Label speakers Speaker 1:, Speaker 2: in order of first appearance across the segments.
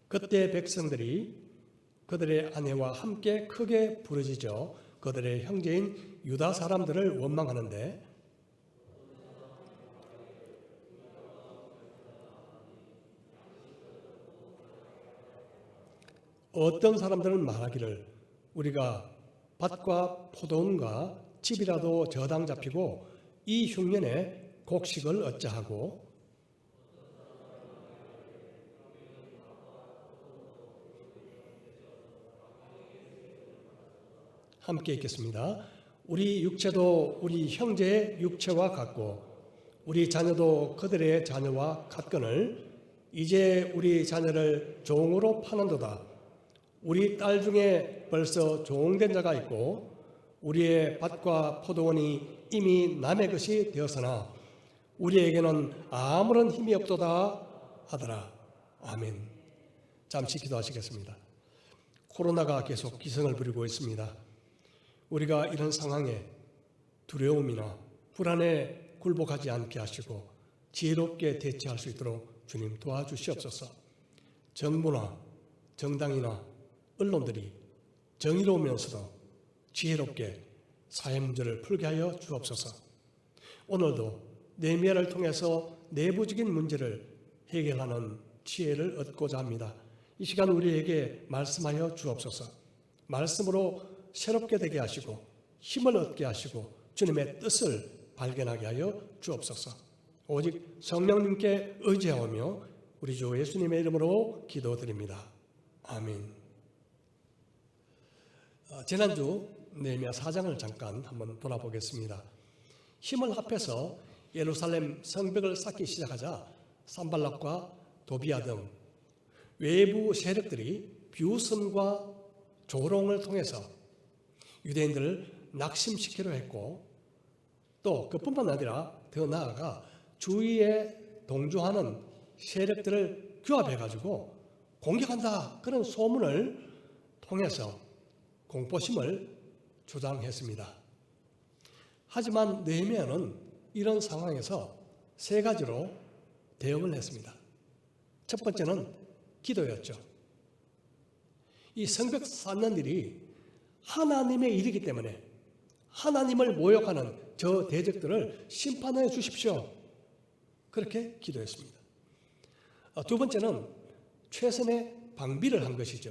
Speaker 1: 그때 백성들이 그들의 아내와 함께 크게 부르짖어 그들의 형제인 유다 사람들을 원망하는데 어떤 사람들은 말하기를 우리가 밭과 포도원과 집이라도 저당 잡히고 이 흉년에 곡식을 어찌하고 함께 읽겠습니다. 우리 육체도 우리 형제의 육체와 같고 우리 자녀도 그들의 자녀와 같거늘 이제 우리 자녀를 종으로 파는도다. 우리 딸 중에 벌써 종된 자가 있고 우리의 밭과 포도원이 이미 남의 것이 되었으나 우리에게는 아무런 힘이 없도다 하더라. 아멘. 잠시 기도하시겠습니다. 코로나가 계속 기승을 부리고 있습니다. 우리가 이런 상황에 두려움이나 불안에 굴복하지 않게 하시고 지혜롭게 대처할 수 있도록 주님 도와주시옵소서. 정부나 정당이나 언론들이 정의로우면서도 지혜롭게 사회 문제를 풀게 하여 주옵소서. 오늘도 느헤미야를 통해서 내부적인 문제를 해결하는 지혜를 얻고자 합니다. 이 시간 우리에게 말씀하여 주옵소서. 말씀으로 새롭게 되게 하시고 힘을 얻게 하시고 주님의 뜻을 발견하게 하여 주옵소서. 오직 성령님께 의지하오며 우리 주 예수님의 이름으로 기도드립니다. 아멘. 지난주 느헤미야 4장을 잠깐 한번 돌아보겠습니다. 힘을 합해서 예루살렘 성벽을 쌓기 시작하자 산발락과 도비야 등 외부 세력들이 비웃음과 조롱을 통해서 유대인들을 낙심시키려 했고 또 그뿐만 아니라 더 나아가 주위에 동조하는 세력들을 규합해가지고 공격한다 그런 소문을 통해서 공포심을 조장했습니다. 하지만 느헤미야는 이런 상황에서 세 가지로 대응을 했습니다. 첫 번째는 기도였죠. 이 성벽 쌓는 일이 하나님의 일이기 때문에 하나님을 모욕하는 저 대적들을 심판해 주십시오. 그렇게 기도했습니다. 두 번째는 최선의 방비를 한 것이죠.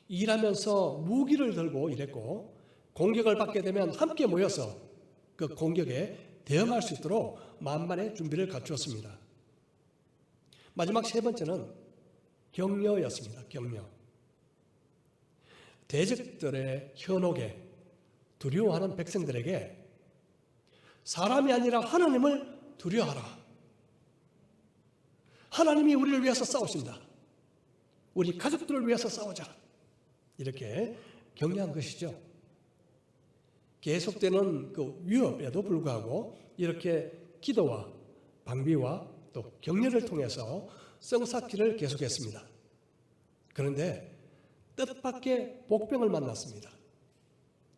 Speaker 1: 일하면서 무기를 들고 일했고 공격을 받게 되면 함께 모여서 그 공격에 대응할 수 있도록 만반의 준비를 갖추었습니다. 마지막 세 번째는 격려였습니다. 격려. 대적들의 현혹에 두려워하는 백성들에게 사람이 아니라 하나님을 두려워하라. 하나님이 우리를 위해서 싸우신다. 우리 가족들을 위해서 싸우자. 이렇게 격려한 것이죠. 계속되는 그 위협에도 불구하고 이렇게 기도와 방비와 또 격려를 통해서 성사키를 계속했습니다. 그런데 뜻밖의 복병을 만났습니다.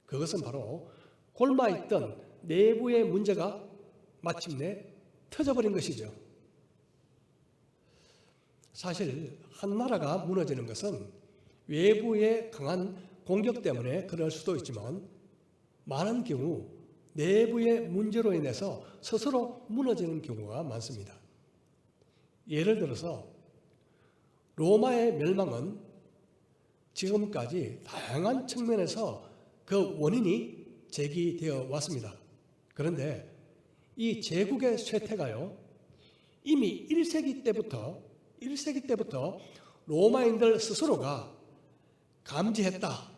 Speaker 1: 그것은 바로 골마있던 내부의 문제가 마침내 터져버린 것이죠. 사실 한 나라가 무너지는 것은 외부의 강한 공격 때문에 그럴 수도 있지만 많은 경우 내부의 문제로 인해서 스스로 무너지는 경우가 많습니다. 예를 들어서 로마의 멸망은 지금까지 다양한 측면에서 그 원인이 제기되어 왔습니다. 그런데 이 제국의 쇠퇴가요, 이미 1세기 때부터 로마인들 스스로가 감지했다.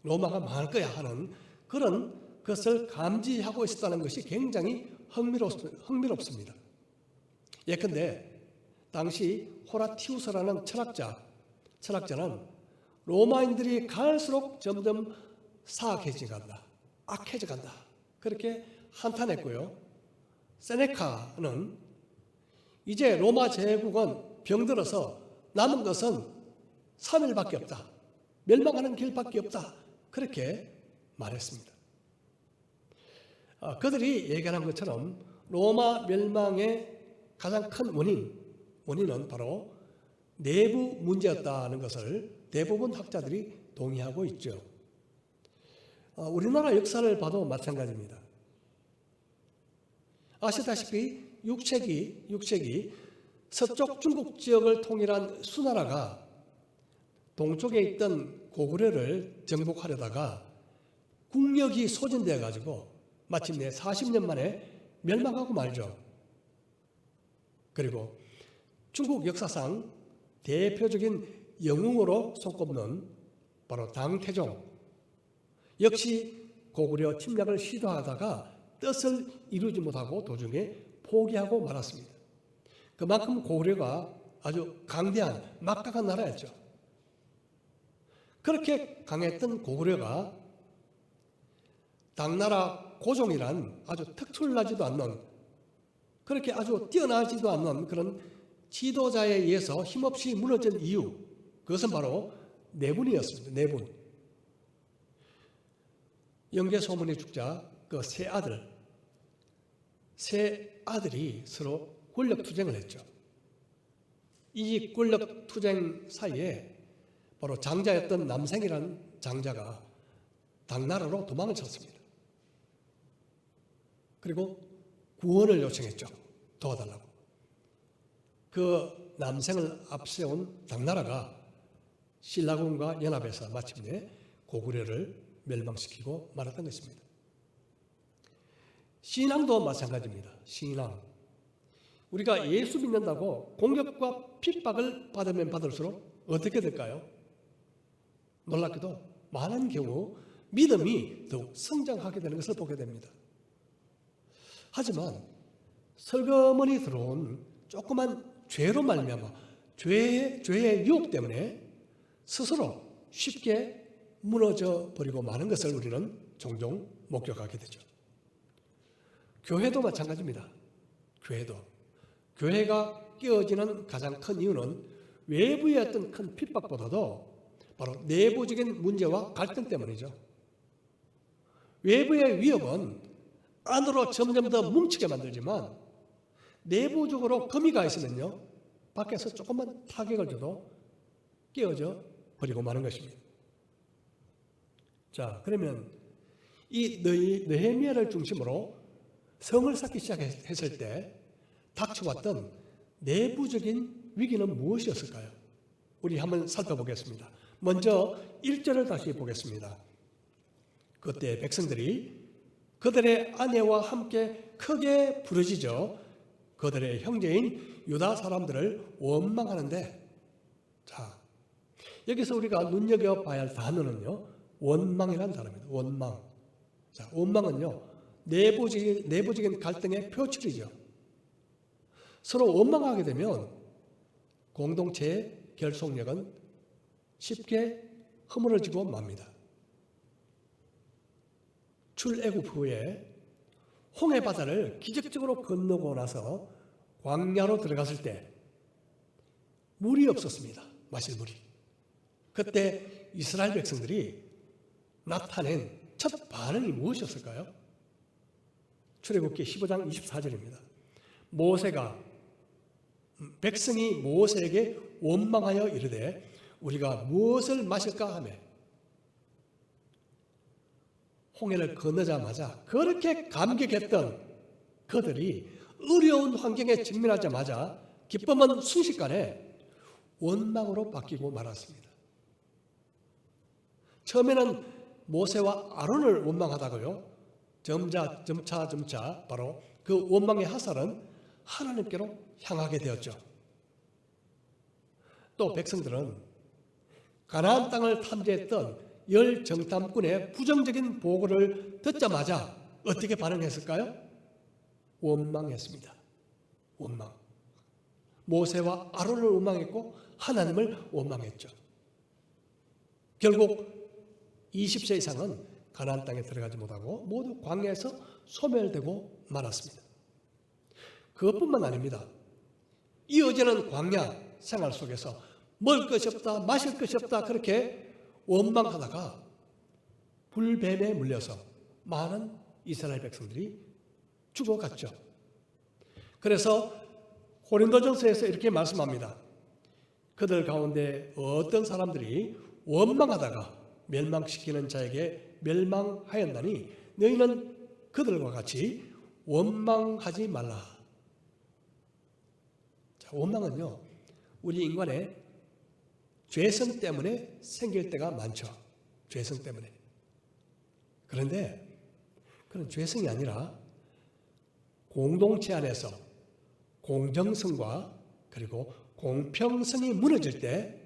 Speaker 1: 로마가 망할 거야 하는 그런 것을 감지하고 있었다는 것이 굉장히 흥미롭습니다. 예컨대 당시 호라티우스라는 철학자는 로마인들이 갈수록 점점 사악해져 간다. 악해져 간다. 그렇게 한탄했고요. 세네카는 이제 로마 제국은 병들어서 남은 것은 3일밖에 없다. 멸망하는 길밖에 없다. 그렇게 말했습니다. 그들이 얘기한 것처럼 로마 멸망의 가장 큰 원인은 바로 내부 문제였다는 것을 대부분 학자들이 동의하고 있죠. 우리나라 역사를 봐도 마찬가지입니다. 아시다시피 6세기 서쪽 중국 지역을 통일한 수나라가 동쪽에 있던 고구려를 정복하려다가 국력이 소진되어 가지고 마침내 40년 만에 멸망하고 말죠. 그리고 중국 역사상 대표적인 영웅으로 손꼽는 바로 당태종 역시 고구려 침략을 시도하다가 뜻을 이루지 못하고 도중에 포기하고 말았습니다. 그만큼 고구려가 아주 강대한 막강한 나라였죠. 그렇게 강했던 고구려가 당나라 고종이란 아주 특출나지도 않는, 그렇게 아주 뛰어나지도 않는 그런 지도자에 의해서 힘없이 무너진 이유, 그것은 바로 내분이었습니다. 내분. 영계소문의 죽자 그 세 아들이 서로 권력 투쟁을 했죠. 이 권력 투쟁 사이에 바로 장자였던 남생이라는 장자가 당나라로 도망을 쳤습니다. 그리고 구원을 요청했죠. 도와달라고. 그 남생을 앞세운 당나라가 신라군과 연합해서 마침내 고구려를 멸망시키고 말았던 것입니다. 신앙도 마찬가지입니다. 신앙. 우리가 예수 믿는다고 공격과 핍박을 받으면 받을수록 어떻게 될까요? 놀랍게도 많은 경우 믿음이 더욱 성장하게 되는 것을 보게 됩니다. 하지만 설거머니 들어온 조그만 죄로 말미암아 죄의 유혹 때문에 스스로 쉽게 무너져 버리고 마는 것을 우리는 종종 목격하게 되죠. 교회도 마찬가지입니다. 교회가 깨어지는 가장 큰 이유는 외부의 어떤 큰 핍박보다도 바로 내부적인 문제와 갈등 때문이죠. 외부의 위협은 안으로 점점 더 뭉치게 만들지만 내부적으로 금이 가 있으면요, 밖에서 조금만 타격을 줘도 깨어져 버리고 마는 것입니다. 자, 그러면 이 느헤미야를 중심으로 성을 쌓기 시작했을 때 닥쳐왔던 내부적인 위기는 무엇이었을까요? 우리 한번 살펴보겠습니다. 먼저 1절을 다시 보겠습니다. 그때 백성들이 그들의 아내와 함께 크게 부르짖어 그들의 형제인 유다 사람들을 원망하는데, 자, 여기서 우리가 눈여겨봐야 할 단어는요, 원망이라는 단어입니다. 원망. 자, 원망은요, 내부적인 갈등의 표출이죠. 서로 원망하게 되면 공동체의 결속력은 쉽게 허물어지고 맙니다. 출애굽 후에 홍해 바다를 기적적으로 건너고 나서 광야로 들어갔을 때 물이 없었습니다. 마실 물이. 그때 이스라엘 백성들이 나타낸 첫 반응이 무엇이었을까요? 출애굽기 15장 24절입니다. 백성이 모세에게 원망하여 이르되 우리가 무엇을 마실까 하며, 홍해를 건너자마자 그렇게 감격했던 그들이 어려운 환경에 직면하자마자 기쁨은 순식간에 원망으로 바뀌고 말았습니다. 처음에는 모세와 아론을 원망하다가요, 점차 바로 그 원망의 화살은 하나님께로 향하게 되었죠. 또 백성들은 가나안 땅을 탐지했던 열 정탐꾼의 부정적인 보고를 듣자마자 어떻게 반응했을까요? 원망했습니다. 원망. 모세와 아론을 원망했고 하나님을 원망했죠. 결국 20세 이상은 가나안 땅에 들어가지 못하고 모두 광야에서 소멸되고 말았습니다. 그것뿐만 아닙니다. 이어지는 광야 생활 속에서 먹을 것이 없다, 마실 것이 없다, 그렇게 원망하다가 불뱀에 물려서 많은 이스라엘 백성들이 죽어갔죠. 그래서 고린도전서에서 이렇게 말씀합니다. 그들 가운데 어떤 사람들이 원망하다가 멸망시키는 자에게 멸망하였나니 너희는 그들과 같이 원망하지 말라. 자, 원망은요, 우리 인간의 죄성 때문에 생길 때가 많죠. 죄성 때문에. 그런데 그런 죄성이 아니라 공동체 안에서 공정성과 그리고 공평성이 무너질 때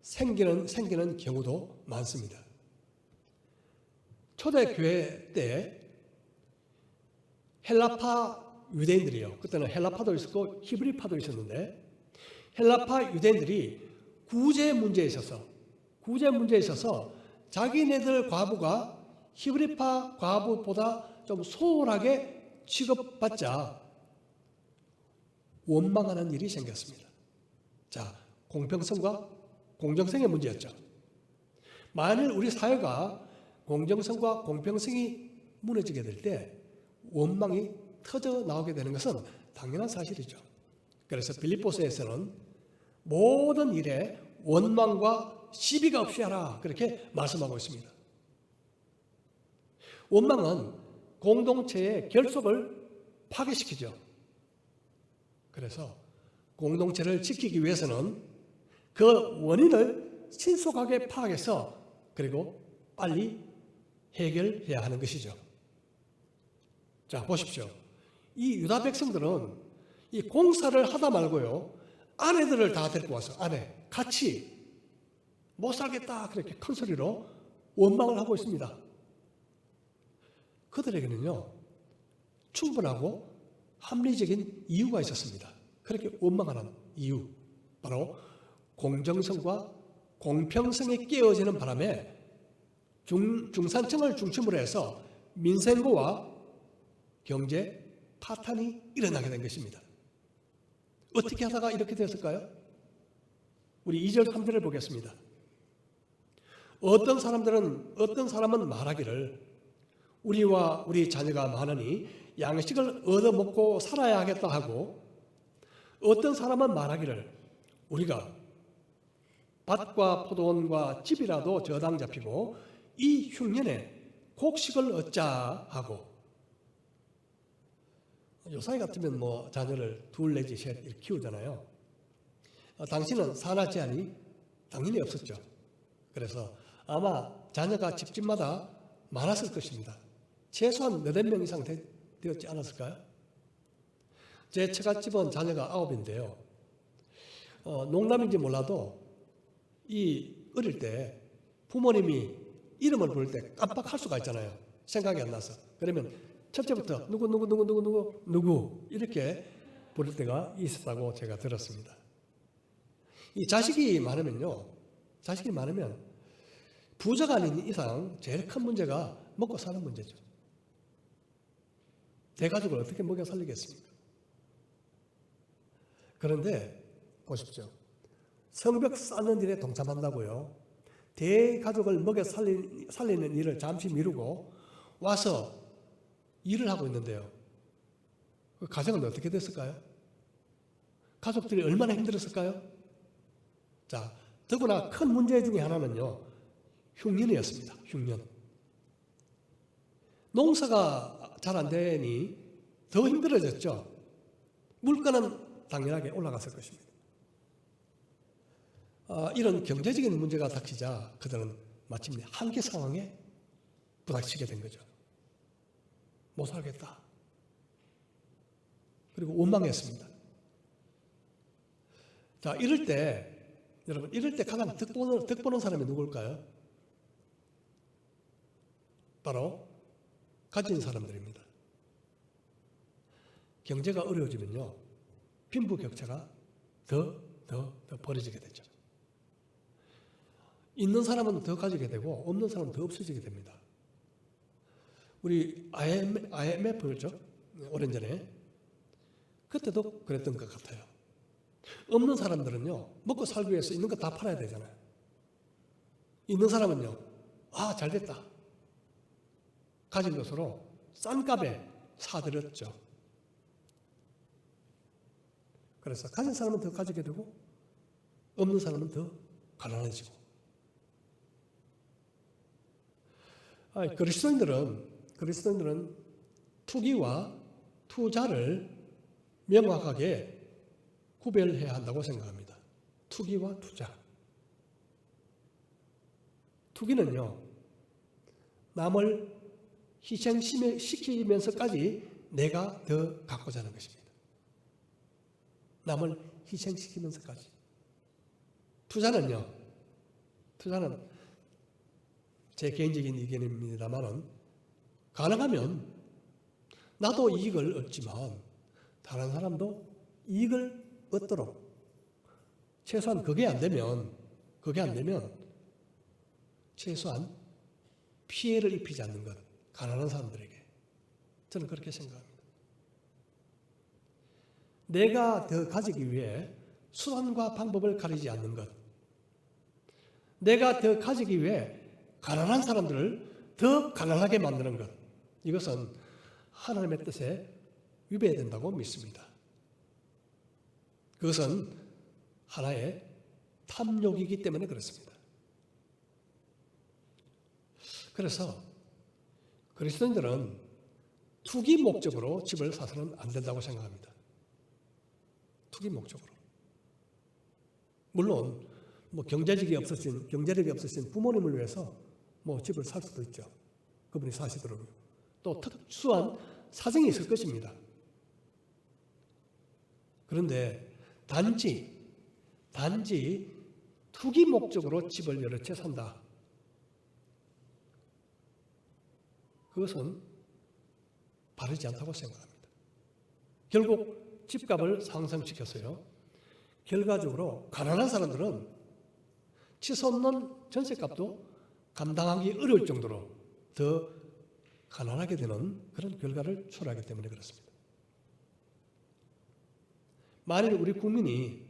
Speaker 1: 생기는 경우도 많습니다. 초대교회 때 헬라파 유대인들이요. 그때는 헬라파도 있었고 히브리파도 있었는데 헬라파 유대인들이 구제 문제에 있어서 자기네들 과부가 히브리파 과부보다 좀 소홀하게 취급받자 원망하는 일이 생겼습니다. 자, 공평성과 공정성의 문제였죠. 만일 우리 사회가 공정성과 공평성이 무너지게 될 때 원망이 터져 나오게 되는 것은 당연한 사실이죠. 그래서 빌립보서에서는 모든 일에 원망과 시비가 없이 하라 그렇게 말씀하고 있습니다. 원망은 공동체의 결속을 파괴시키죠. 그래서 공동체를 지키기 위해서는 그 원인을 신속하게 파악해서 그리고 빨리 해결해야 하는 것이죠. 자, 보십시오. 이 유다 백성들은 이 공사를 하다 말고요, 아내들을 다 데리고 와서 같이 못 살겠다 그렇게 큰 소리로 원망을 하고 있습니다. 그들에게는요, 충분하고 합리적인 이유가 있었습니다. 그렇게 원망하는 이유, 바로 공정성과 공평성이 깨어지는 바람에 중산층을 중심으로 해서 민생고와 경제 파탄이 일어나게 된 것입니다. 어떻게 하다가 이렇게 됐을까요? 우리 2절 3절을 보겠습니다. 어떤 사람은 말하기를 우리와 우리 자녀가 많으니 양식을 얻어먹고 살아야 하겠다 하고, 어떤 사람은 말하기를 우리가 밭과 포도원과 집이라도 저당 잡히고 이 흉년에 곡식을 얻자 하고, 요사이 같으면 자녀를 둘 내지 셋 이렇게 키우잖아요. 당신은 산하 제한이 당연히 없었죠. 그래서 아마 자녀가 집집마다 많았을 것입니다. 최소한 8명 이상 되었지 않았을까요? 제 처갓집은 자녀가 9인데요. 농담인지 몰라도 어릴 때 부모님이 이름을 부를 때 깜빡할 수가 있잖아요. 생각이 안 나서. 그러면 첫째부터 누구 이렇게 부를 때가 있었다고 제가 들었습니다. 이 자식이 많으면 부자가 아닌 이상 제일 큰 문제가 먹고 사는 문제죠. 대가족을 어떻게 먹여 살리겠습니까? 그런데 보십시오. 성벽 쌓는 일에 동참한다고요. 대가족을 먹여 살리는 일을 잠시 미루고 와서 일을 하고 있는데요. 그 가정은 어떻게 됐을까요? 가족들이 얼마나 힘들었을까요? 자, 더구나 큰 문제 중에 하나는요, 흉년이었습니다. 흉년. 농사가 잘 안 되니 더 힘들어졌죠. 물가는 당연하게 올라갔을 것입니다. 이런 경제적인 문제가 닥치자 그들은 마침내 한계 상황에 부닥치게 된 거죠. 못 살겠다. 그리고 원망했습니다. 자, 이럴 때 가장 득보는 사람이 누굴까요? 바로 가진 사람들입니다. 경제가 어려워지면요, 빈부격차가 더 벌어지게 되죠. 있는 사람은 더 가지게 되고 없는 사람은 더 없어지게 됩니다. 우리 IMF였죠? 오랜 전에. 그때도 그랬던 것 같아요. 없는 사람들은요, 먹고 살기 위해서 있는 거 다 팔아야 되잖아요. 있는 사람은요, 잘 됐다. 가진 것으로 싼 값에 사들였죠. 그래서 가진 사람은 더 가지게 되고 없는 사람은 더 가난해지고. 그리스도인들은 투기와 투자를 명확하게 구별해야 한다고 생각합니다. 투기와 투자. 투기는요, 남을 희생시키면서까지 내가 더 갖고자 하는 것입니다. 남을 희생시키면서까지. 투자는 제 개인적인 의견입니다만은 가능하면 나도 이익을 얻지만 다른 사람도 이익을 얻도록, 최소한 그게 안 되면 최소한 피해를 입히지 않는 것, 가난한 사람들에게. 저는 그렇게 생각합니다. 내가 더 가지기 위해 수단과 방법을 가리지 않는 것, 내가 더 가지기 위해 가난한 사람들을 더 가난하게 만드는 것, 이것은 하나님의 뜻에 위배된다고 믿습니다. 그것은 하나의 탐욕이기 때문에 그렇습니다. 그래서 그리스도인들은 투기 목적으로 집을 사서는 안 된다고 생각합니다. 투기 목적으로. 물론 경제력이 없으신 부모님을 위해서 집을 살 수도 있죠. 그분이 사시더라고요. 또 특수한 사정이 있을 것입니다. 그런데 단지 투기 목적으로 집을 여러 채 산다. 그것은 바르지 않다고 생각합니다. 결국 집값을 상승시켰어요. 결과적으로 가난한 사람들은 치솟는 전세값도 감당하기 어려울 정도로 더 가난하게 되는 그런 결과를 초래하기 때문에 그렇습니다. 만일 우리 국민이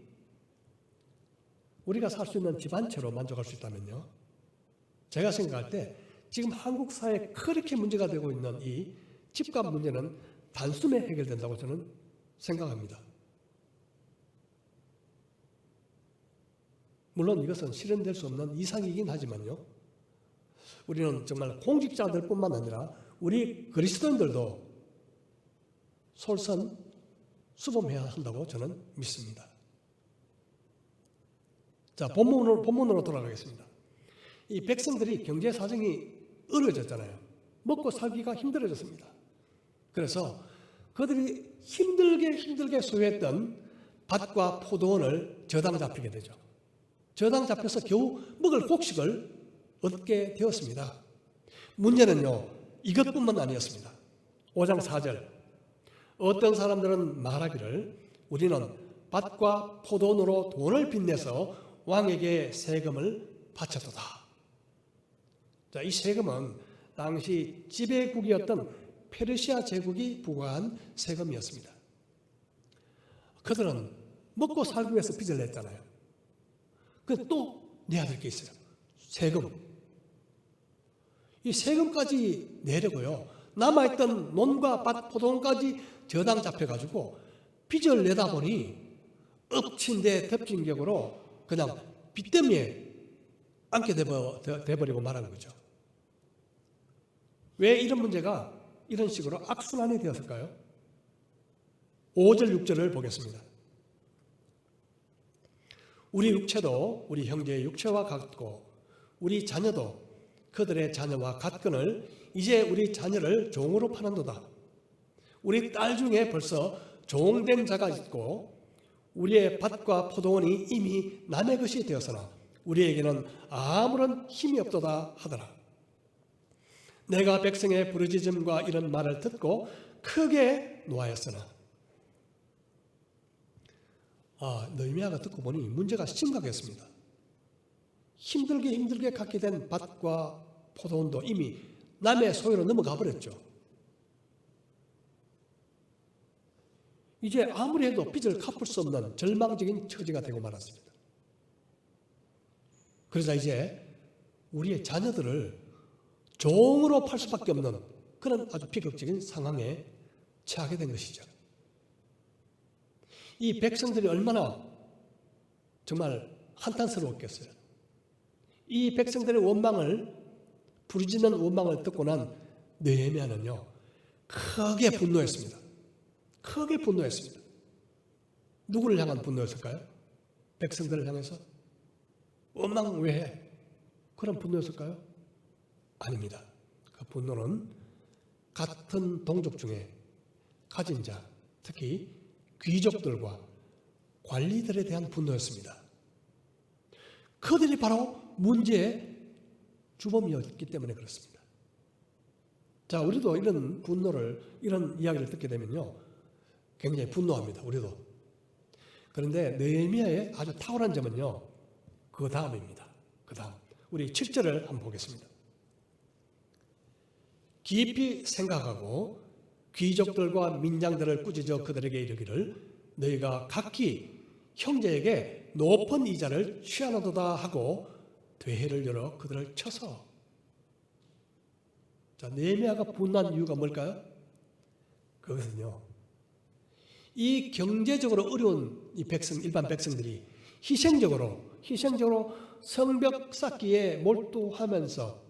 Speaker 1: 우리가 살 수 있는 집 한 채로 만족할 수 있다면요, 제가 생각할 때 지금 한국 사회에 그렇게 문제가 되고 있는 이 집값 문제는 단숨에 해결된다고 저는 생각합니다. 물론 이것은 실현될 수 없는 이상이긴 하지만요, 우리는 정말 공직자들뿐만 아니라 우리 그리스도인들도 솔선수범해야 한다고 저는 믿습니다. 자, 본문으로 돌아가겠습니다. 이 백성들이 경제 사정이 어려워졌잖아요. 먹고 살기가 힘들어졌습니다. 그래서 그들이 힘들게 소유했던 밭과 포도원을 저당 잡히게 되죠. 저당 잡혀서 겨우 먹을 곡식을 얻게 되었습니다. 문제는요, 이것뿐만 아니었습니다. 5장 4절. 어떤 사람들은 말하기를 우리는 밭과 포도원으로 돈을 빚내서 왕에게 세금을 바쳤도다. 자, 이 세금은 당시 지배국이었던 페르시아 제국이 부과한 세금이었습니다. 그들은 먹고 살기 위해서 빚을 냈잖아요. 그런데 또 내야 될 게 있어요. 세금. 이 세금까지 내려고요, 남아있던 논과 밭, 포도원까지 저당 잡혀가지고 빚을 내다 보니 엎친 데 덮친 격으로 그냥 빚더미에 앉게 돼버리고 말하는 거죠. 왜 이런 문제가 이런 식으로 악순환이 되었을까요? 5절, 6절을 보겠습니다. 우리 육체도 우리 형제의 육체와 같고 우리 자녀도 그들의 자녀와 같거늘 이제 우리 자녀를 종으로 파는도다. 우리 딸 중에 벌써 종된 자가 있고 우리의 밭과 포도원이 이미 남의 것이 되었으나 우리에게는 아무런 힘이 없도다 하더라. 내가 백성의 부르짖음과 이런 말을 듣고 크게 노하였으나. 느헤미야가 듣고 보니 문제가 심각했습니다. 힘들게 갖게 된 밭과 포도원도 이미 남의 소유로 넘어가 버렸죠. 이제 아무리 해도 빚을 갚을 수 없는 절망적인 처지가 되고 말았습니다. 그러자 이제 우리의 자녀들을 종으로 팔 수밖에 없는 그런 아주 비극적인 상황에 처하게 된 것이죠. 이 백성들이 얼마나 정말 한탄스러웠겠어요. 이 백성들의 원망을, 부르짖는 원망을 듣고 난 느헤미야는요, 크게 분노했습니다. 크게 분노했습니다. 누구를 향한 분노였을까요? 백성들을 향해서? 원망 왜 해? 그런 분노였을까요? 아닙니다. 그 분노는 같은 동족 중에 가진 자, 특히 귀족들과 관리들에 대한 분노였습니다. 그들이 바로 문제의 주범이었기 때문에 그렇습니다. 자, 우리도 이런 분노를, 이런 이야기를 듣게 되면요, 굉장히 분노합니다. 우리도. 그런데 느헤미야의 아주 탁월한 점은요, 그 다음입니다. 그 다음. 우리 7절을 한번 보겠습니다. 깊이 생각하고 귀족들과 민장들을 꾸짖어 그들에게 이르기를 너희가 각기 형제에게 높은 이자를 취하노도다 하고 되회를 열어 그들을 쳐서. 자, 느헤미야가 분노한 이유가 뭘까요? 그것은요, 이 경제적으로 어려운 이 백성, 일반 백성들이 희생적으로 성벽 쌓기에 몰두하면서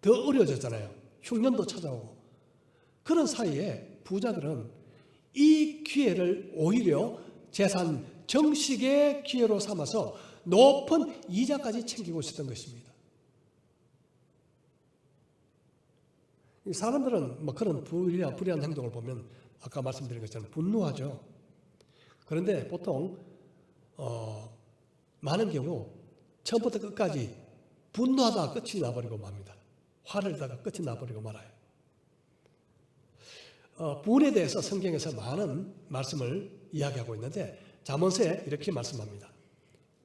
Speaker 1: 더 어려워졌잖아요. 흉년도 찾아오고. 그런 사이에 부자들은 이 기회를 오히려 재산 정식의 기회로 삼아서 높은 이자까지 챙기고 있었던 것입니다. 이 사람들은 뭐 그런 불의한 행동을 보면 아까 말씀드린 것처럼 분노하죠. 그런데 보통 많은 경우 처음부터 끝까지 분노하다가 끝이 나버리고 맙니다. 화를 내다가 끝이 나버리고 말아요. 분에 대해서 성경에서 많은 말씀을 이야기하고 있는데 잠언서에 이렇게 말씀합니다.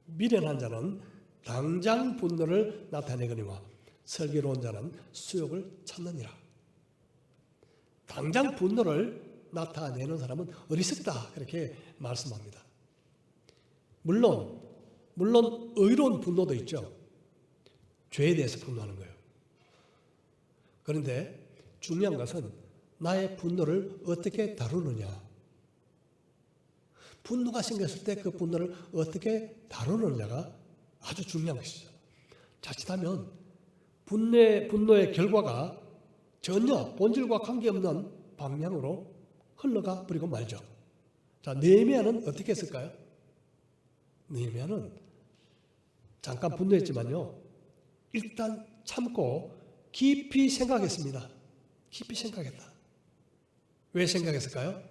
Speaker 1: 미련한 자는 당장 분노를 나타내거니와 슬기로운 자는 수욕을 참느니라. 당장 분노를 나타내는 사람은 어리석다, 그렇게 말씀합니다. 물론 의로운 분노도 있죠. 죄에 대해서 분노하는 거예요. 그런데 중요한 것은 나의 분노를 어떻게 다루느냐. 분노가 생겼을 때 그 분노를 어떻게 다루느냐가 아주 중요한 것이죠. 자칫하면 분노의 결과가 전혀 본질과 관계없는 방향으로 흘러가 버리고 말죠. 자, 느헤미야는 어떻게 했을까요? 느헤미야는 잠깐 분노했지만요, 일단 참고 깊이 생각했습니다. 깊이 생각했다. 왜 생각했을까요?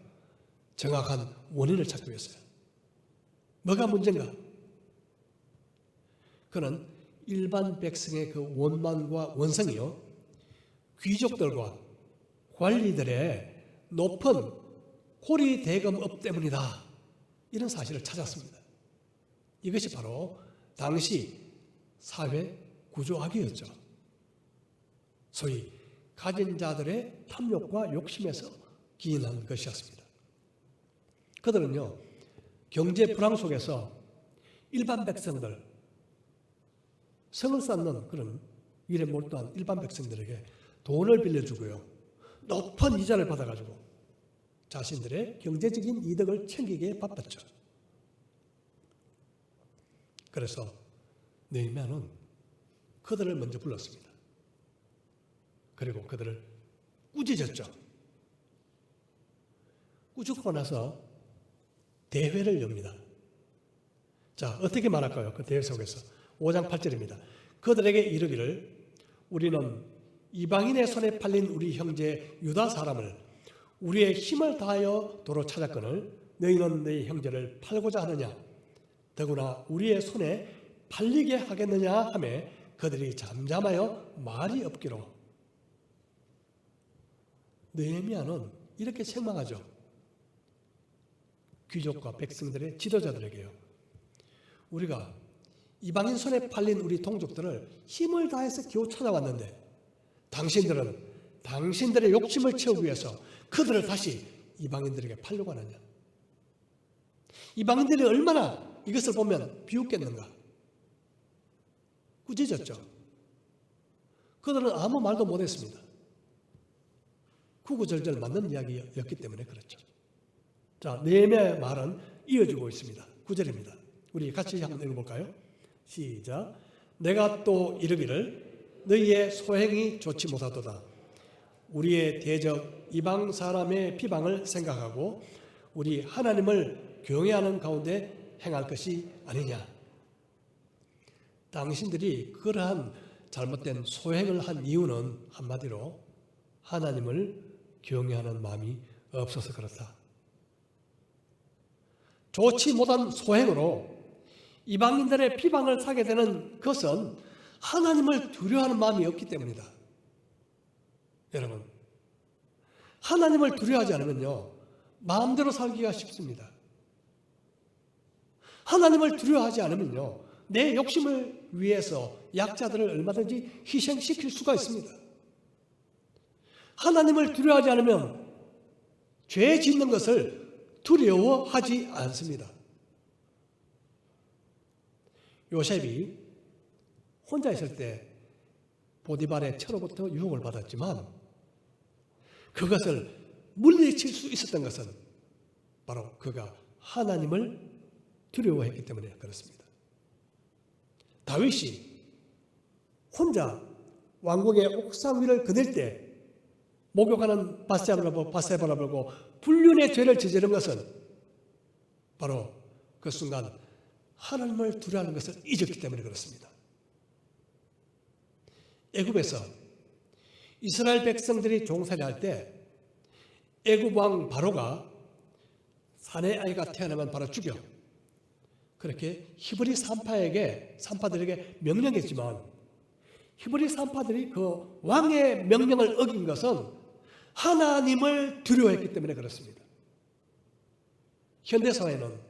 Speaker 1: 정확한 원인을 찾기 위해서요. 뭐가 문제인가? 그는 일반 백성의 그 원망과 원성이요, 귀족들과 관리들의 높은 고리 대금업 때문이다, 이런 사실을 찾았습니다. 이것이 바로 당시 사회 구조학이었죠. 소위 가진 자들의 탐욕과 욕심에서 기인한 것이었습니다. 그들은요, 경제 불황 속에서 일반 백성들, 성을 쌓는 그런 일에 몰두한 일반 백성들에게 돈을 빌려주고요, 높은 이자를 받아가지고 자신들의 경제적인 이득을 챙기기에 바빴죠. 그래서 느헤미야는 그들을 먼저 불렀습니다. 그리고 그들을 꾸짖었죠. 꾸짖고 나서 대회를 엽니다. 자, 어떻게 말할까요? 그 대회 속에서 5장 8절입니다. 그들에게 이르기를 우리는 이방인의 손에 팔린 우리 형제 유다 사람을 우리의 힘을 다하여 도로 찾았거늘 너희는 너희 형제를 팔고자 하느냐? 더구나 우리의 손에 팔리게 하겠느냐 하매 그들이 잠잠하여 말이 없기로. 느헤미야는 이렇게 책망하죠. 귀족과 백성들의 지도자들에게요. 우리가 이방인 손에 팔린 우리 동족들을 힘을 다해서 겨우 찾아왔는데 당신들은 당신들의 욕심을 채우기 위해서 그들을 다시 이방인들에게 팔려고 하느냐. 이방인들이 얼마나 이것을 보면 비웃겠는가. 꾸짖었죠. 그들은 아무 말도 못했습니다. 구구절절 맞는 이야기였기 때문에 그렇죠. 자, 느헤미야의 말은 이어지고 있습니다. 9절입니다. 우리 같이 한번 읽어볼까요? 시작. 내가 또 이르기를 너희의 소행이 좋지 못하도다. 우리의 대적 이방 사람의 비방을 생각하고 우리 하나님을 경외하는 가운데 행할 것이 아니냐. 당신들이 그러한 잘못된 소행을 한 이유는 한마디로 하나님을 경외하는 마음이 없어서 그렇다. 좋지 못한 소행으로 이방인들의 비방을 사게 되는 것은 하나님을 두려워하는 마음이 없기 때문이다. 여러분, 하나님을 두려워하지 않으면요, 마음대로 살기가 쉽습니다. 하나님을 두려워하지 않으면요, 내 욕심을 위해서 약자들을 얼마든지 희생시킬 수가 있습니다. 하나님을 두려워하지 않으면 죄 짓는 것을 두려워하지 않습니다. 요셉이 혼자 있을 때 보디발의 처로부터 유혹을 받았지만 그것을 물리칠 수 있었던 것은 바로 그가 하나님을 두려워했기 때문에 그렇습니다. 다윗이 혼자 왕궁의 옥상 위를 거닐 때 목욕하는 바세바를 보고 불륜의 죄를 저지른 것은 바로 그 순간 하나님을 두려워하는 것을 잊었기 때문에 그렇습니다. 애굽에서 이스라엘 백성들이 종살이할 때 애굽 왕 바로가 사내 아이가 태어나면 바로 죽여. 그렇게 히브리 산파들에게 명령했지만 히브리 산파들이 그 왕의 명령을 어긴 것은 하나님을 두려워했기 때문에 그렇습니다. 현대사회는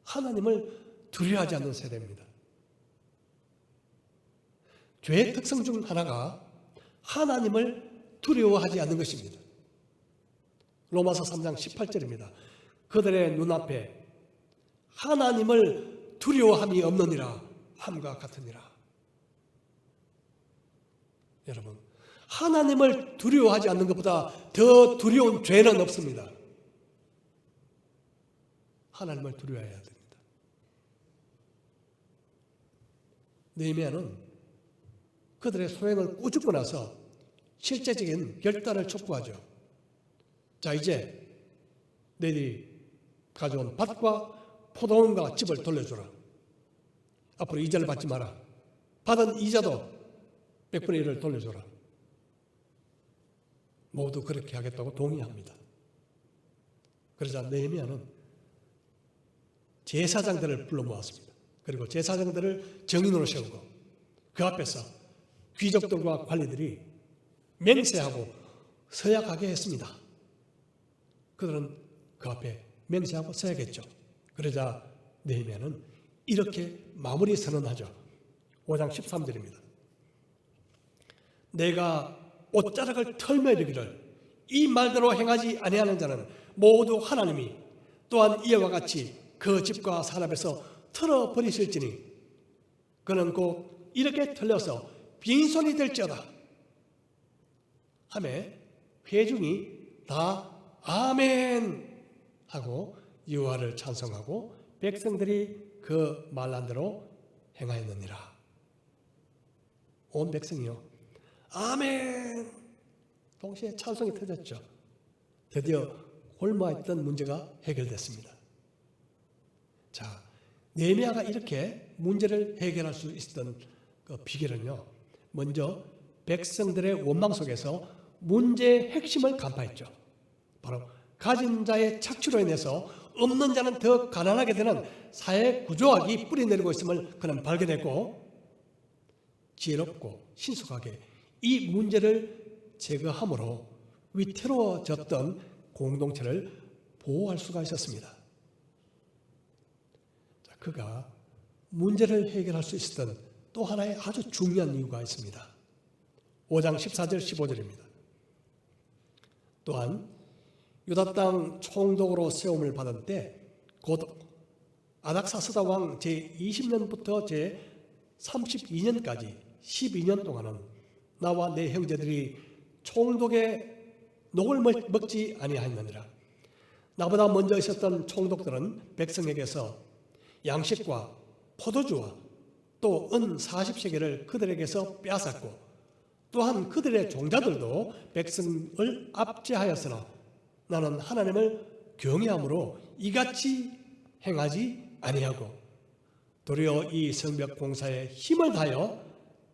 Speaker 1: 하나님을 두려워하지 않는 세대입니다. 죄의 특성 중 하나가 하나님을 두려워하지 않는 것입니다. 로마서 3장 18절입니다. 그들의 눈앞에 하나님을 두려워함이 없느니라 함과 같으니라. 여러분, 하나님을 두려워하지 않는 것보다 더 두려운 죄는 없습니다. 하나님을 두려워해야 됩니다. 느헤미야는 그들의 소행을 꾸짖고 나서 실제적인 결단을 촉구하죠. 자, 이제 너희들이 가져온 밭과 포도원과 집을 돌려주라. 앞으로 이자를 받지 마라. 받은 이자도 100분의 1을 돌려줘라. 모두 그렇게 하겠다고 동의합니다. 그러자 느헤미야는 제사장들을 불러 모았습니다. 그리고 제사장들을 정인으로 세우고 그 앞에서 귀족들과 관리들이 맹세하고 서약하게 했습니다. 그들은 그 앞에 맹세하고 서약했죠. 그러자 느헤미야는 이렇게 마무리 선언하죠. 5장 13절입니다. 내가 옷자락을 털며 이르기를 이 말대로 행하지 아니하는 자는 모두 하나님이 또한 이와 같이 그 집과 산 앞에서 털어버리실지니 그는 곧 이렇게 털려서 빈손이 될지어다 하매 회중이 다 아멘 하고 여호와를 찬송하고 백성들이 그 말란대로 행하였느니라. 온 백성이요 아멘 동시에 찬송이 터졌죠. 드디어 골마있던 문제가 해결됐습니다. 자, 느헤미야가 이렇게 문제를 해결할 수 있었던 그 비결은요, 먼저 백성들의 원망 속에서 문제의 핵심을 간파했죠. 바로 가진 자의 착취로 인해서 없는 자는 더 가난하게 되는 사회 구조학이 뿌리내리고 있음을 그는 발견했고 지혜롭고 신속하게 이 문제를 제거함으로 위태로워졌던 공동체를 보호할 수가 있었습니다. 그가 문제를 해결할 수 있었던 또 하나의 아주 중요한 이유가 있습니다. 5장 14절 15절입니다. 또한 유다 땅 총독으로 세움을 받은 때 곧 아닥사스다 왕 제20년부터 제32년까지 12년 동안은 나와 내 형제들이 총독의 녹을 먹지 아니하였느니라. 나보다 먼저 있었던 총독들은 백성에게서 양식과 포도주와 또 은 40세겔을 그들에게서 빼앗았고 또한 그들의 종자들도 백성을 압제하였으나 나는 하나님을 경외함으로 이같이 행하지 아니하고 도리어 이 성벽 공사에 힘을 다하여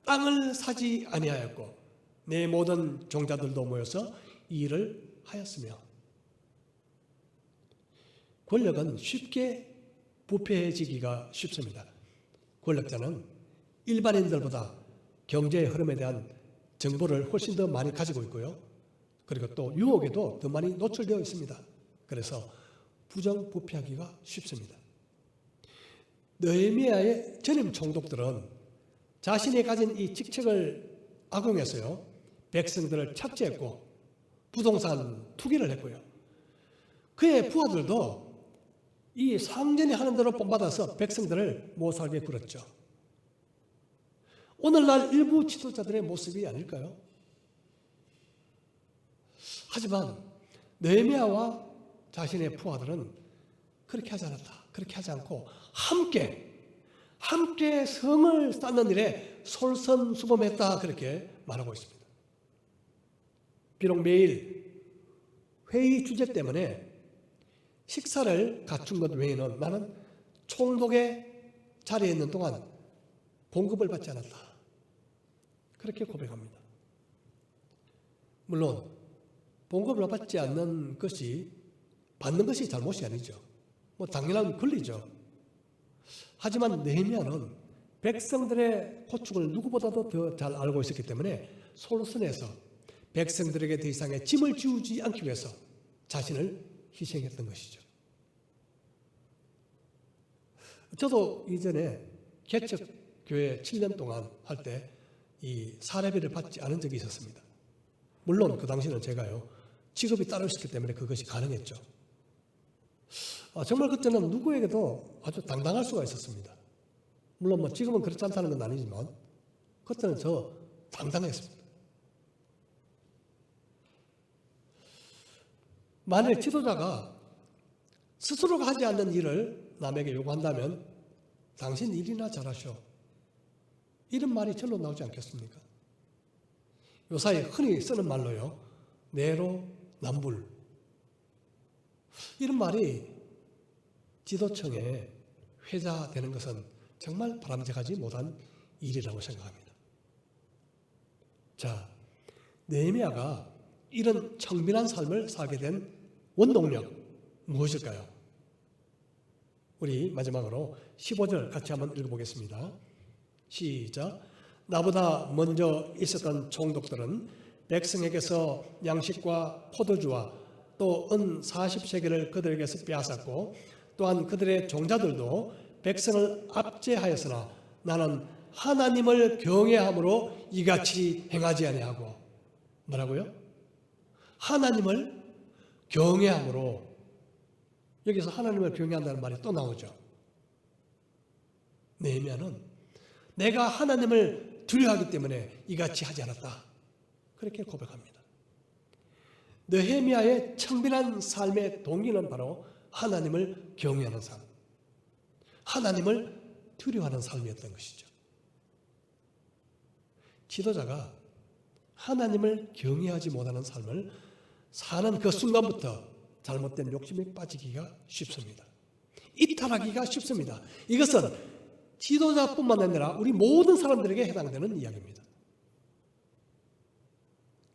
Speaker 1: 땅을 사지 아니하였고 내 모든 종자들도 모여서 이 일을 하였으며. 권력은 쉽게 부패해지기가 쉽습니다. 권력자는 일반인들보다 경제의 흐름에 대한 정보를 훨씬 더 많이 가지고 있고요. 그리고 또 유혹에도 더 많이 노출되어 있습니다. 그래서 부정부패하기가 쉽습니다. 느헤미야의 전임 총독들은 자신이 가진 이 직책을 악용해서요, 백성들을 착취했고 부동산 투기를 했고요. 그의 부하들도 이 상전이 하는 대로 본받아서 백성들을 못 살게 굴었죠. 오늘날 일부 지도자들의 모습이 아닐까요? 하지만 느헤미야와 자신의 부하들은 그렇게 하지 않았다. 그렇게 하지 않고 함께 성을 쌓는 일에 솔선수범했다. 그렇게 말하고 있습니다. 비록 매일 회의 주제 때문에 식사를 갖춘 것 외에는 나는 총독의 자리에 있는 동안 봉급을 받지 않았다. 그렇게 고백합니다. 물론 봉급을 받지 않는 것이 받는 것이 잘못이 아니죠. 당연한 권리죠. 하지만 느헤미야는 백성들의 고충을 누구보다도 더 잘 알고 있었기 때문에 솔선해서 백성들에게 더 이상의 짐을 지우지 않기 위해서 자신을 희생했던 것이죠. 저도 이전에 개척교회 7년 동안 할 때 이 사례비를 받지 않은 적이 있었습니다. 물론 그 당시는 제가요, 직업이 따로 있었기 때문에 그것이 가능했죠. 정말 그때는 누구에게도 아주 당당할 수가 있었습니다. 물론 지금은 그렇지 않다는 건 아니지만 그때는 저 당당했습니다. 만일 지도자가 스스로가 하지 않는 일을 남에게 요구한다면 당신 일이나 잘하셔. 이런 말이 절로 나오지 않겠습니까? 요사이 흔히 쓰는 말로요, 내로남불. 이런 말이 지도청에 회자되는 것은 정말 바람직하지 못한 일이라고 생각합니다. 자, 느헤미야가 이런 청빈한 삶을 살게 된 원동력 무엇일까요? 우리 마지막으로 15절 같이 한번 읽어보겠습니다. 시작. 나보다 먼저 있었던 총독들은 백성에게서 양식과 포도주와 또 은 40세겔을 그들에게서 빼앗았고 또한 그들의 종자들도 백성을 압제하였으나 나는 하나님을 경외함으로 이같이 행하지 아니하고. 뭐라고요? 하나님을 경외함으로. 여기서 하나님을 경외한다는 말이 또 나오죠. 느헤미야는 내가 하나님을 두려워하기 때문에 이같이 하지 않았다. 그렇게 고백합니다. 느헤미야의 청빈한 삶의 동기는 바로 하나님을 경외하는 삶, 하나님을 두려워하는 삶이었던 것이죠. 지도자가 하나님을 경외하지 못하는 삶을 사는 그 순간부터 잘못된 욕심에 빠지기가 쉽습니다. 이탈하기가 쉽습니다. 이것은 지도자뿐만 아니라 우리 모든 사람들에게 해당되는 이야기입니다.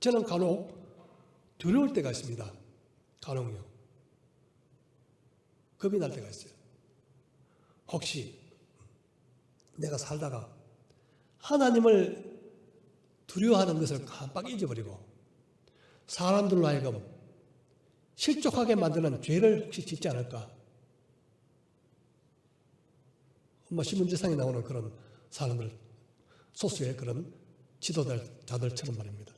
Speaker 1: 저는 간혹 두려울 때가 있습니다. 간혹요. 겁이 날 때가 있어요. 혹시 내가 살다가 하나님을 두려워하는 것을 깜빡 잊어버리고 사람들로 하여금 실족하게 만드는 죄를 혹시 짓지 않을까? 신문지상에 나오는 그런 사람들, 소수의 그런 지도자들처럼 말입니다.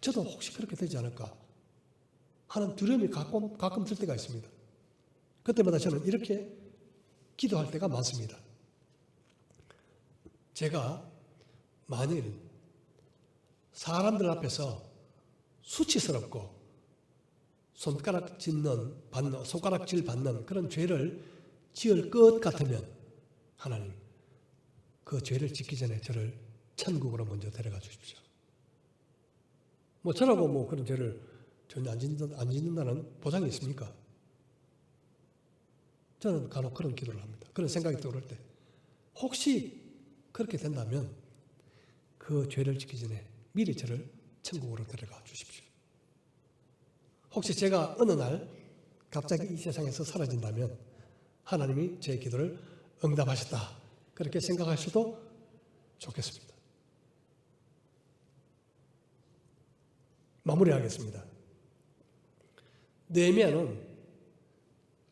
Speaker 1: 저도 혹시 그렇게 되지 않을까 하는 두려움이 가끔 들 때가 있습니다. 그때마다 저는 이렇게 기도할 때가 많습니다. 제가 만일 사람들 앞에서 수치스럽고 손가락질 받는 그런 죄를 지을 것 같으면 하나님, 그 죄를 짓기 전에 저를 천국으로 먼저 데려가 주십시오. 뭐 저라고 뭐 그런 죄를 전혀 안 짓는다는 보장이 있습니까? 저는 간혹 그런 기도를 합니다. 그런 생각이 들어올 때 혹시 그렇게 된다면 그 죄를 짓기 전에 미리 저를 천국으로 데려가 주십시오. 혹시 제가 어느 날 갑자기 이 세상에서 사라진다면 하나님이 제 기도를 응답하셨다, 그렇게 생각하셔도 좋겠습니다. 마무리하겠습니다. 느헤미야는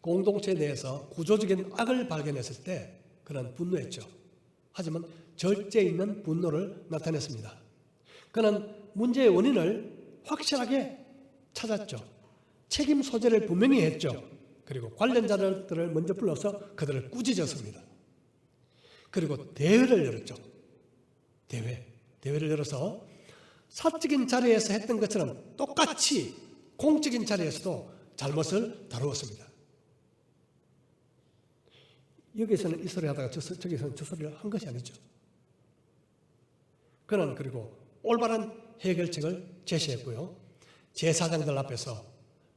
Speaker 1: 공동체 내에서 구조적인 악을 발견했을 때 그는 분노했죠. 하지만 절제 있는 분노를 나타냈습니다. 그는 문제의 원인을 확실하게 찾았죠. 책임 소재를 분명히 했죠. 그리고 관련자들을 먼저 불러서 그들을 꾸짖었습니다. 그리고 대회를 열었죠. 대회를 열어서 사적인 자리에서 했던 것처럼 똑같이 공적인 자리에서도 잘못을 다루었습니다. 여기서는 이 소리 하다가 저기서는 저 소리를 한 것이 아니죠. 그는 그리고 올바른 해결책을 제시했고요. 제사장들 앞에서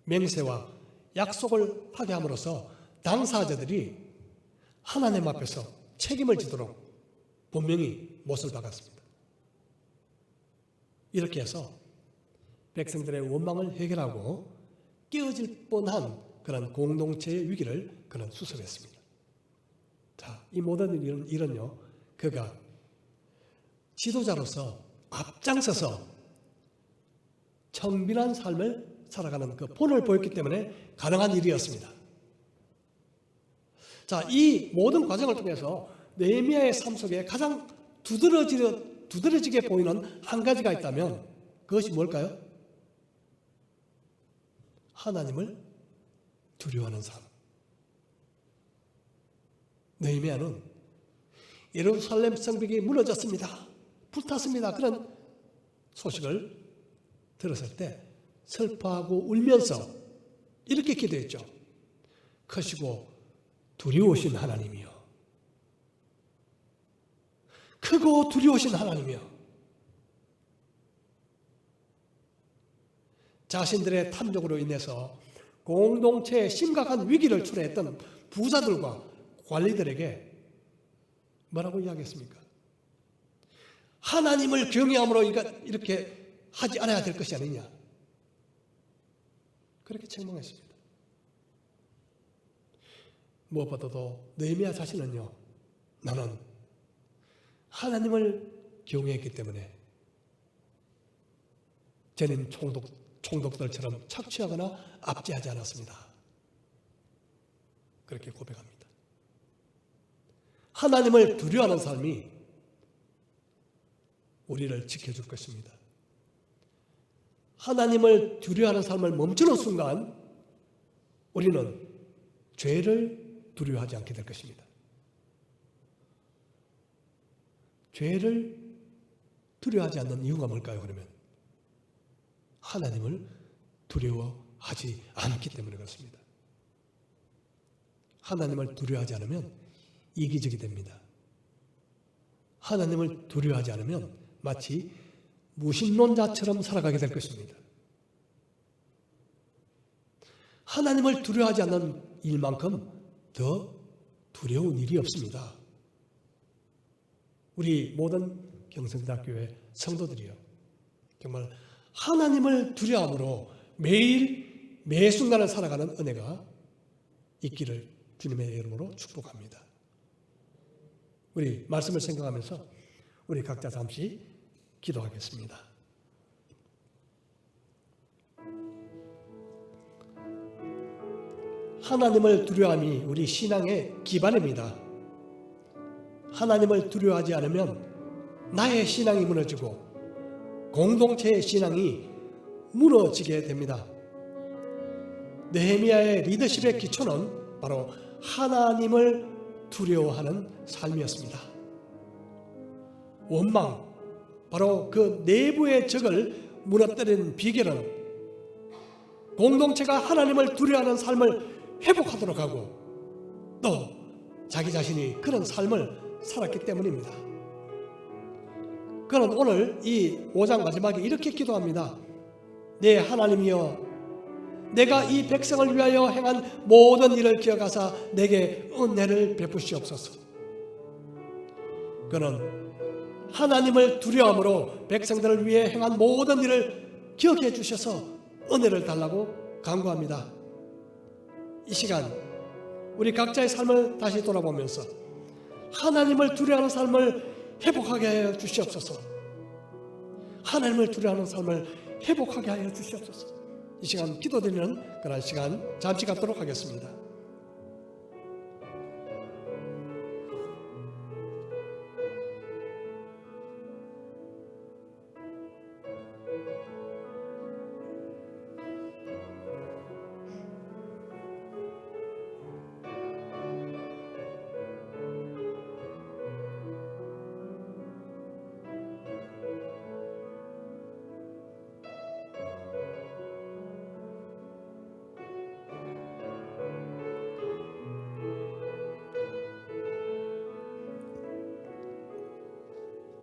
Speaker 1: 맹세와 약속을 하게 함으로써 당사자들이 하나님 앞에서 책임을 지도록 분명히 못을 박았습니다. 이렇게 해서 백성들의 원망을 해결하고 깨어질 뻔한 그런 공동체의 위기를 그는 수습했습니다. 자, 이 모든 일은요, 그가 지도자로서 앞장서서 청빈한 삶을 살아가는 그 본을 보였기 때문에 가능한 일이었습니다. 자, 이 모든 과정을 통해서 느헤미야의 삶 속에 가장 두드러지게 보이는 한 가지가 있다면 그것이 뭘까요? 하나님을 두려워하는 삶. 느헤미야는 예루살렘 성벽이 무너졌습니다, 불탔습니다, 그런 소식을 들었을 때 슬퍼하고 울면서 이렇게 기도했죠. 크시고 두려우신 하나님이여, 크고 두려우신 하나님이여, 자신들의 탐욕으로 인해서 공동체에 심각한 위기를 초래했던 부자들과 관리들에게 뭐라고 이야기했습니까? 하나님을 경외함으로 이렇게 하지 않아야 될 것이 아니냐, 그렇게 책망했습니다. 무엇보다도 느헤미야 자신은요, 나는 하나님을 경외했기 때문에 저는 총독들처럼 착취하거나 압제하지 않았습니다, 그렇게 고백합니다. 하나님을 두려워하는 삶이 우리를 지켜줄 것입니다. 하나님을 두려워하는 삶을 멈추는 순간 우리는 죄를 두려워하지 않게 될 것입니다. 죄를 두려워하지 않는 이유가 뭘까요? 그러면 하나님을 두려워하지 않기 때문에 그렇습니다. 하나님을 두려워하지 않으면 이기적이 됩니다. 하나님을 두려워하지 않으면 마치 무신론자처럼 살아가게 될 것입니다. 하나님을 두려워하지 않는 일만큼 더 두려운 일이 없습니다. 우리 모든 경성대학교의 성도들이요, 정말 하나님을 두려움으로 매일 매 순간을 살아가는 은혜가 있기를 주님의 이름으로 축복합니다. 우리 말씀을 생각하면서 우리 각자 잠시 기도하겠습니다. 하나님을 두려움이 우리 신앙의 기반입니다. 하나님을 두려워하지 않으면 나의 신앙이 무너지고 공동체의 신앙이 무너지게 됩니다. 느헤미야의 리더십의 기초는 바로 하나님을 두려워하는 삶이었습니다. 원망, 바로 그 내부의 적을 무너뜨리는 비결은 공동체가 하나님을 두려워하는 삶을 회복하도록 하고 또 자기 자신이 그런 삶을 살았기 때문입니다. 그는 오늘 이 5장 마지막에 이렇게 기도합니다. 네 하나님이여, 내가 이 백성을 위하여 행한 모든 일을 기억하사 내게 은혜를 베푸시옵소서. 그는 하나님을 두려움으로 백성들을 위해 행한 모든 일을 기억해 주셔서 은혜를 달라고 간구합니다. 이 시간 우리 각자의 삶을 다시 돌아보면서 하나님을 두려워하는 삶을 회복하게 하여 주시옵소서. 하나님을 두려워하는 삶을 회복하게 하여 주시옵소서. 이 시간 기도드리는 그런 시간 잠시 갖도록 하겠습니다.